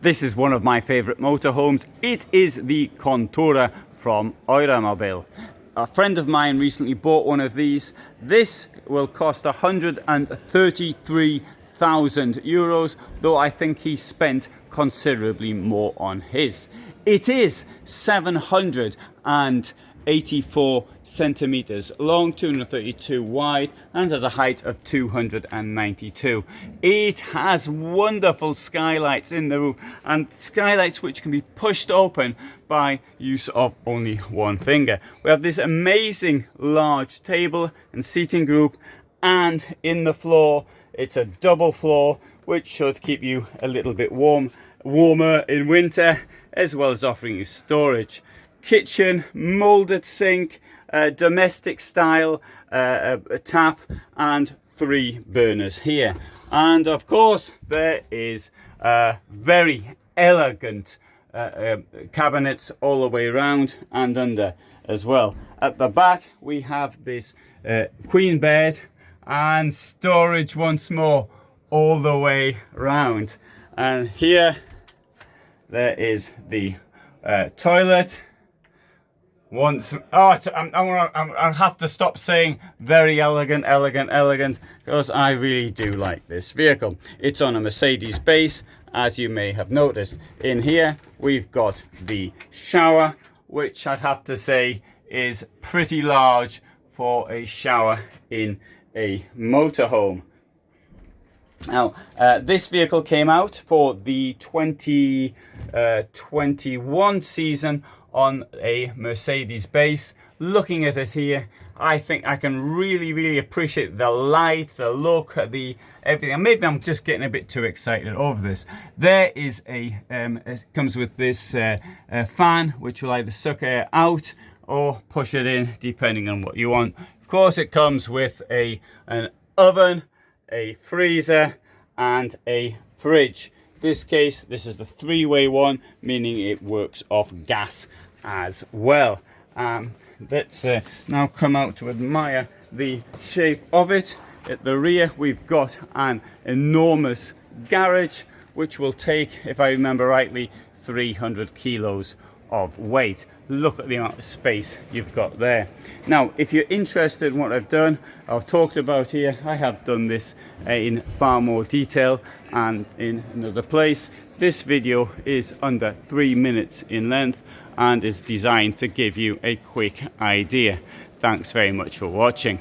This is one of my favorite motorhomes. It is the Contura from Eura Mobile. A friend of mine recently bought one of these. This will cost 133,000 euros, though I think he spent considerably more on his. It is 784 centimeters long, 232 wide, and has a height of 292. It has wonderful skylights in the roof, and skylights which can be pushed open by use of only one finger. We have this amazing large table and seating group, and in the floor it's a double floor, which should keep you a little bit warmer in winter, as well as offering you storage. Kitchen, molded sink, domestic style a tap, and 3 burners here. And of course there is very elegant cabinets all the way around and under as well. At the back we have this queen bed and storage once more all the way round. And here there is the toilet. I'll have to stop saying very elegant, because I really do like this vehicle. It's on a Mercedes base, as you may have noticed. In here we've got the shower, which I'd have to say is pretty large for a shower in a motorhome. Now, this vehicle came out for the 2021 season on a Mercedes base. Looking at it here, I think I can really appreciate the light, the look, the everything. And maybe I'm just getting a bit too excited over this. There is it comes with this fan, which will either suck air out or push it in, depending on what you want. Of course, it comes with an oven, a freezer, and a fridge. This case, this is the 3-way one, meaning it works off gas as well. Let's now come out to admire the shape of it. At the rear we've got an enormous garage, which will take, if I remember rightly, 300 kilos of weight. Look at the amount of space you've got there. Now, if you're interested in what I've done, I've talked about here, I have done this in far more detail and in another place. This video is under 3 minutes in length and is designed to give you a quick idea. Thanks very much for watching.